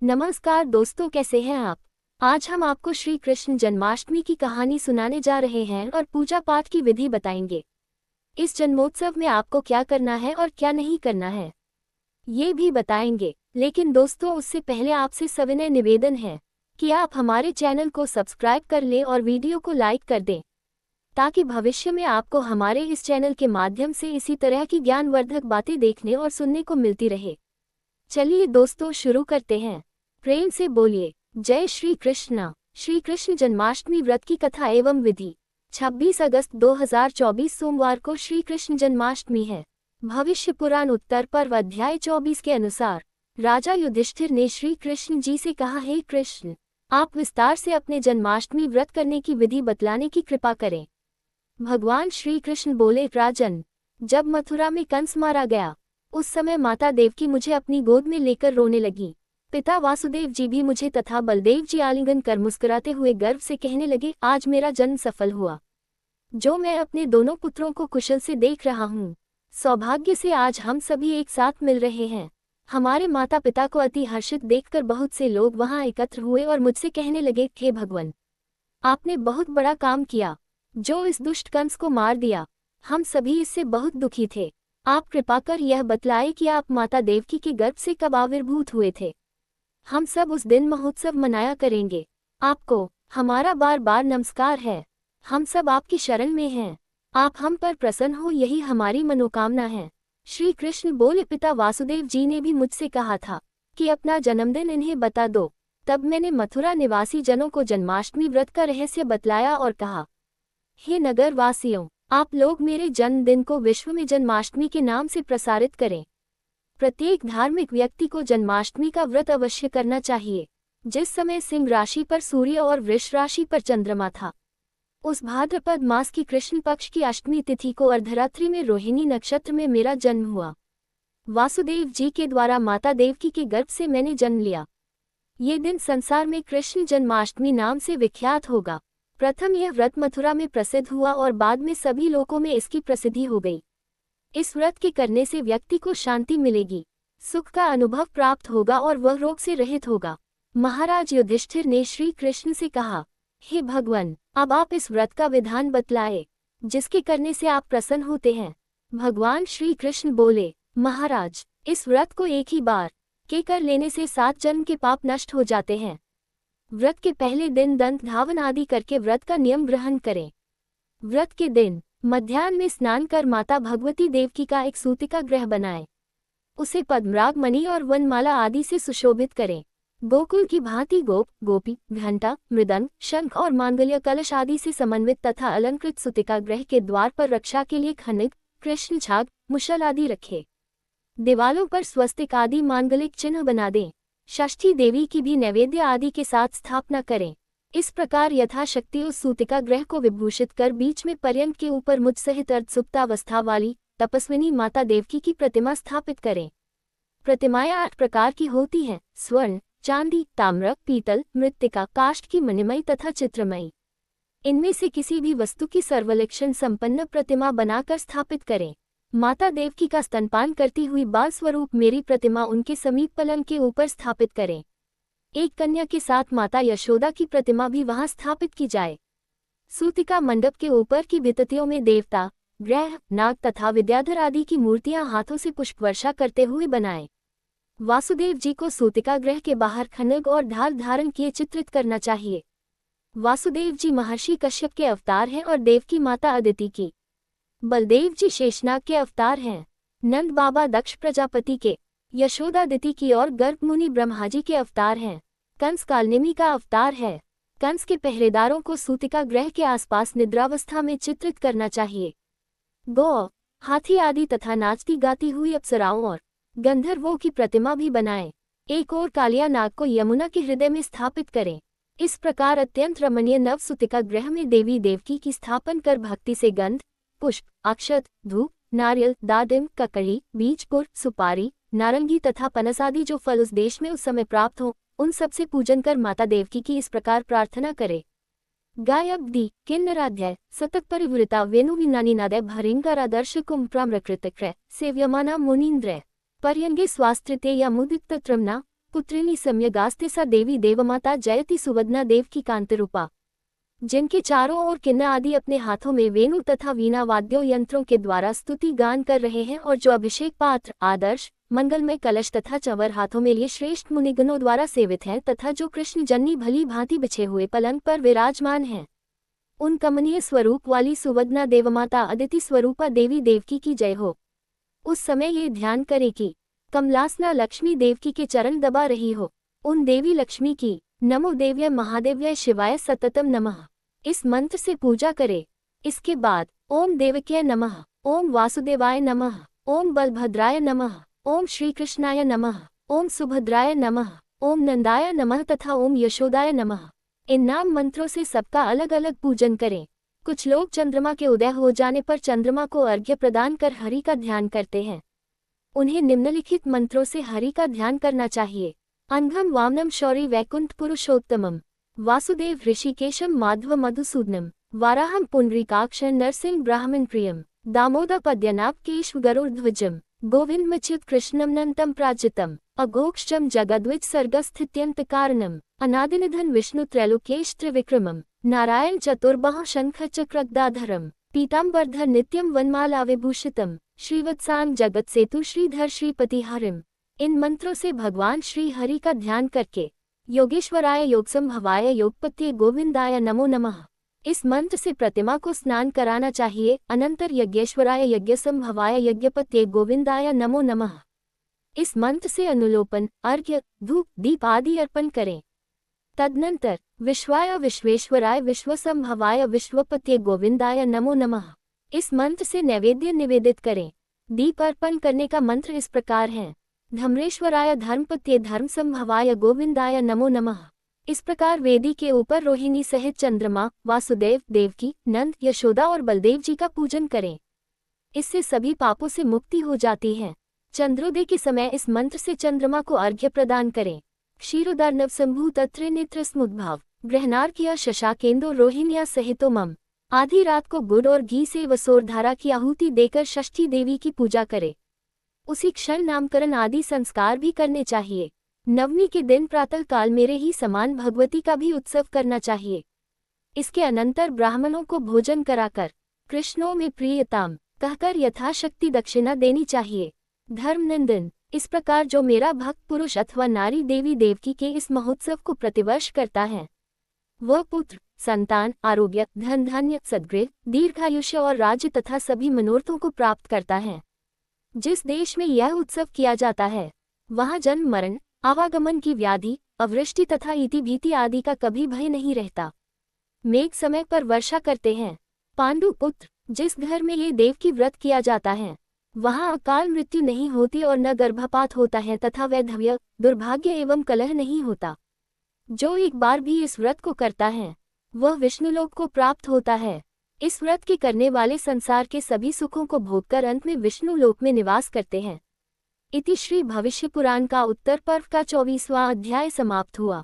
नमस्कार दोस्तों, कैसे हैं आप। आज हम आपको श्री कृष्ण जन्माष्टमी की कहानी सुनाने जा रहे हैं और पूजा पाठ की विधि बताएंगे। इस जन्मोत्सव में आपको क्या करना है और क्या नहीं करना है, ये भी बताएंगे। लेकिन दोस्तों, उससे पहले आपसे सविनय निवेदन है कि आप हमारे चैनल को सब्सक्राइब कर लें और वीडियो को लाइक कर दें, ताकि भविष्य में आपको हमारे इस चैनल के माध्यम से इसी तरह की ज्ञानवर्धक बातें देखने और सुनने को मिलती रहे। चलिए दोस्तों, शुरू करते हैं। प्रेम से बोलिए जय श्री कृष्ण। श्री कृष्ण जन्माष्टमी व्रत की कथा एवं विधि। 26 अगस्त 2024 सोमवार को श्री कृष्ण जन्माष्टमी है। भविष्य पुराण उत्तर पर्व अध्याय 24 के अनुसार राजा युधिष्ठिर ने श्री कृष्ण जी से कहा, हे कृष्ण, आप विस्तार से अपने जन्माष्टमी व्रत करने की विधि बतलाने की कृपा करें। भगवान श्री कृष्ण बोले, राजन, जब मथुरा में कंस मारा गया उस समय माता देवकी मुझे अपनी गोद में लेकर रोने लगी। पिता वासुदेव जी भी मुझे तथा बलदेव जी आलिंगन कर मुस्कुराते हुए गर्व से कहने लगे, आज मेरा जन्म सफल हुआ, जो मैं अपने दोनों पुत्रों को कुशल से देख रहा हूँ। सौभाग्य से आज हम सभी एक साथ मिल रहे हैं। हमारे माता पिता को अति हर्षित देखकर बहुत से लोग वहां एकत्र हुए और मुझसे कहने लगे, हे भगवान, आपने बहुत बड़ा काम किया, जो इस दुष्ट कंस को मार दिया। हम सभी इससे बहुत दुखी थे। आप कृपा कर यह बतलाए कि आप माता देवकी के गर्भ से कब आविर्भूत हुए थे। हम सब उस दिन महोत्सव मनाया करेंगे। आपको हमारा बार बार नमस्कार है। हम सब आपकी शरण में हैं। आप हम पर प्रसन्न हो, यही हमारी मनोकामना है। श्री कृष्ण बोले, पिता वासुदेव जी ने भी मुझसे कहा था कि अपना जन्मदिन इन्हें बता दो। तब मैंने मथुरा निवासी जनों को जन्माष्टमी व्रत का रहस्य बतलाया और कहा, हे नगर वासियों, आप लोग मेरे जन्मदिन को विश्व में जन्माष्टमी के नाम से प्रसारित करें। प्रत्येक धार्मिक व्यक्ति को जन्माष्टमी का व्रत अवश्य करना चाहिए। जिस समय सिंह राशि पर सूर्य और वृष राशि पर चंद्रमा था, उस भाद्रपद मास की कृष्ण पक्ष की अष्टमी तिथि को अर्धरात्रि में रोहिणी नक्षत्र में मेरा जन्म हुआ। वासुदेव जी के द्वारा माता देवकी के गर्भ से मैंने जन्म लिया। ये दिन संसार में कृष्ण जन्माष्टमी नाम से विख्यात होगा। प्रथम यह व्रत मथुरा में प्रसिद्ध हुआ और बाद में सभी लोकों में इसकी प्रसिद्धि हो गई। इस व्रत के करने से व्यक्ति को शांति मिलेगी, सुख का अनुभव प्राप्त होगा और वह रोग से रहित होगा। महाराज युधिष्ठिर ने श्री कृष्ण से कहा, हे भगवान, अब आप इस व्रत का विधान बतलाए, जिसके करने से आप प्रसन्न होते हैं। भगवान श्री कृष्ण बोले, महाराज, इस व्रत को एक ही बार के कर लेने से 7 जन्म के पाप नष्ट हो जाते हैं। व्रत के पहले दिन दंत धावन आदि करके व्रत का नियम ग्रहण करें। व्रत के दिन मध्याह्न में स्नान कर माता भगवती देवकी का एक सूतिका ग्रह बनाएं। उसे पद्मराग मणि और वनमाला आदि से सुशोभित करें। गोकुल की भांति गोप, गोपी, घंटा, मृदंग, शंख और मांगल्य कलश आदि से समन्वित तथा अलंकृत सूतिका ग्रह के द्वार पर रक्षा के लिए खनिक, कृष्ण झाग, मुशल आदि रखे। दीवालों पर स्वस्तिक आदि मांगलिक चिन्ह बना दें। षष्ठी देवी की भी नैवेद्य आदि के साथ स्थापना करें। इस प्रकार यथाशक्ति उस सूतिका ग्रह को विभूषित कर बीच में पर्यंत के ऊपर मुझ सहित अर्धसुप्तावस्था वाली तपस्विनी माता देवकी की प्रतिमा स्थापित करें। प्रतिमाएं 8 प्रकार की होती हैं, स्वर्ण, चांदी, ताम्र, पीतल, मृत्तिका, काष्ठ की मणिमयी तथा चित्रमयी। इनमें से किसी भी वस्तु की सर्वलक्षण संपन्न प्रतिमा बनाकर स्थापित करें। माता देवकी का स्तनपान करती हुई बाल स्वरूप मेरी प्रतिमा उनके समीप पलंग के ऊपर स्थापित करें। एक कन्या के साथ माता यशोदा की प्रतिमा भी वहां स्थापित की जाए। सूतिका मंडप के ऊपर की भित्तियों में देवता, ग्रह, नाग तथा विद्याधर आदि की मूर्तियां हाथों से पुष्प वर्षा करते हुए बनाएं। वासुदेव जी को सूतिका ग्रह के बाहर खड्ग और ढाल धारण किए चित्रित करना चाहिए। वासुदेव जी महर्षि कश्यप के अवतार हैं और देवकी माता अदिति की। बलदेव जी शेषनाग के अवतार हैं। नंद बाबा दक्ष प्रजापति के, यशोदा दिति की और गर्ग मुनि ब्रह्माजी के अवतार हैं। कंस कालनेमी का अवतार है। कंस के पहरेदारों को सूतिका ग्रह के आसपास निद्रावस्था में चित्रित करना चाहिए। गौ, हाथी आदि तथा नाचती गाती हुई अप्सराओं और गंधर्वों की प्रतिमा भी बनाएं। एक और कालिया नाग को यमुना के हृदय में स्थापित करें। इस प्रकार अत्यंत रमणीय नव सूतिका ग्रह में देवी देवकी की स्थापन कर भक्ति से गंध, पुष्प, अक्षत, धूप, नारियल, दादिम, ककड़ी, बीज, गुड़, सुपारी, नारंगी तथा पनस आदि जो फल उस देश में उस समय प्राप्त हो, उन सब से पूजन कर माता देवकी की इस प्रकार प्रार्थना करे। गायब्दी किन्नराध्याय सतत परिवृता वेणुविनानिनादय भरिंगारादर्श कुंप्राम्रकृतक्रय सेव्यमाना मुनीन्द्रय पर्यंगे स्वास्त्रिते या मुदितत्रम्ना पुत्रिणी सम्यगास्ते सा देवी देवमाता जयति सुवदना देव की कांतरूपा, जिनके चारों ओर किन्नर आदि अपने हाथों में वेणु तथा वीणा वाद्यों यंत्रों के द्वारा स्तुति गान कर रहे हैं, और जो अभिषेक पात्र, आदर्श, मंगलमय कलश तथा चंवर हाथों में लिए श्रेष्ठ मुनिगणों द्वारा सेवित हैं, तथा जो कृष्ण जन्नी भली भांति बिछे हुए पलंग पर विराजमान हैं, उन कमनीय स्वरूप वाली सुवदना देवमाता अदिति स्वरूपा देवी देवकी की जय हो। उस समय ये ध्यान करे कि कमलासना लक्ष्मी देवकी के चरण दबा रही हो। उन देवी लक्ष्मी की नमो देव्य महादेव्य शिवाय सततम नमः इस मंत्र से पूजा करे। इसके बाद ओम देवक्य नमः, ओम वासुदेवाय नमः, ओम बलभद्राय नमः, ओम श्री कृष्णाय नमः, ओम सुभद्राय नमः, ओम नंदाय नमः तथा ओम यशोदाय नमः, इन नाम मंत्रों से सबका अलग अलग पूजन करें। कुछ लोग चंद्रमा के उदय हो जाने पर चंद्रमा को अर्घ्य प्रदान कर हरि का ध्यान करते हैं। उन्हें निम्नलिखित मंत्रों से हरि का ध्यान करना चाहिए। अंघम वामनम शौरी वैकुंठ पुरुषोत्तमम, वासुदेव ऋषिकेशम माधव मधुसूदनम, वाराहम पुंडरीकाक्ष नरसिंह ब्राह्मण प्रियम, दामोदर पद्यनाभ केशव गरुड़ध्वजम, गोविंदमच्युत कृष्णम नंतम प्राजितम, अघोक्षम जगद्विज सर्गस्थित्यंत कारणम, अनादिनिधन विष्णु त्रैलोकेश त्रिविक्रमम, नारायण चतुर्बाह शंख चक्रगदाधरम, पीताम्बरधर नित्यम वनमाला विभूषितम, श्रीवत्सांग जगत सेतु श्रीधर श्रीपतिहारिम। इन मंत्रों से भगवान श्री हरि का ध्यान करके योगेश्वराय योगसंभवाय योगपत्ये गोविंदाय नमो नमः इस मंत्र से प्रतिमा को स्नान कराना चाहिए। अनंतर यज्ञेश्वराय यज्ञसंभवाय यज्ञपत्ये गोविंदाय नमो नमः इस मंत्र से अनुलोपन, अर्घ्य, धूप, दीप आदि अर्पण करें। तदनंतर विश्वाय विश्वेश्वराय विश्वसंभवाय विश्वपत्ये गोविंदाय नमो नमः इस मंत्र से नैवेद्य निवेदित करें। दीप अर्पण करने का मंत्र इस प्रकार है। धर्मेश्वराय धर्मपत्ये धर्मसंभवाय गोविंदाय नमो नमः इस प्रकार वेदी के ऊपर रोहिणी सहित चंद्रमा, वासुदेव, देवकी, नंद, यशोदा और बलदेव जी का पूजन करें। इससे सभी पापों से मुक्ति हो जाती है। चंद्रोदय के समय इस मंत्र से चंद्रमा को अर्घ्य प्रदान करें। क्षीरोदार्णव संभूत त्रिनेत्र स्मुद्भाव ग्रहणार्घ्य शशाकेंदो रोहिण्या सहितो मम आधी रात को गुड़ और घी से वसोरधारा की आहुति देकर षष्ठी देवी की पूजा करें। उसी क्षण नामकरण आदि संस्कार भी करने चाहिए। नवमी के दिन प्रातः काल मेरे ही समान भगवती का भी उत्सव करना चाहिए। इसके अनंतर ब्राह्मणों को भोजन कराकर कृष्णों में प्रियताम कहकर यथाशक्ति दक्षिणा देनी चाहिए। धर्मनंदन इस प्रकार जो मेरा भक्त पुरुष अथवा नारी देवी देवकी के इस महोत्सव को प्रतिवर्ष करता है, वह पुत्र, संतान, आरोग्य, धन धान्य, सद्गृह, दीर्घायुष्य और राज्य तथा सभी मनोरथों को प्राप्त करता है। जिस देश में यह उत्सव किया जाता है, वहाँ जन्म मरण, आवागमन की व्याधि, अवृष्टि तथा इति भीति आदि का कभी भय नहीं रहता। मेघ समय पर वर्षा करते हैं। पांडु पुत्र, जिस घर में ये देव की व्रत किया जाता है, वहाँ अकाल मृत्यु नहीं होती और न गर्भपात होता है तथा वैधव्य, दुर्भाग्य एवं कलह नहीं होता। जो एक बार भी इस व्रत को करता है, वह विष्णुलोक को प्राप्त होता है। इस व्रत के करने वाले संसार के सभी सुखों को भोगकर अंत में विष्णु लोक में निवास करते हैं। इति श्री भविष्य पुराण का उत्तर पर्व का 24वां अध्याय समाप्त हुआ।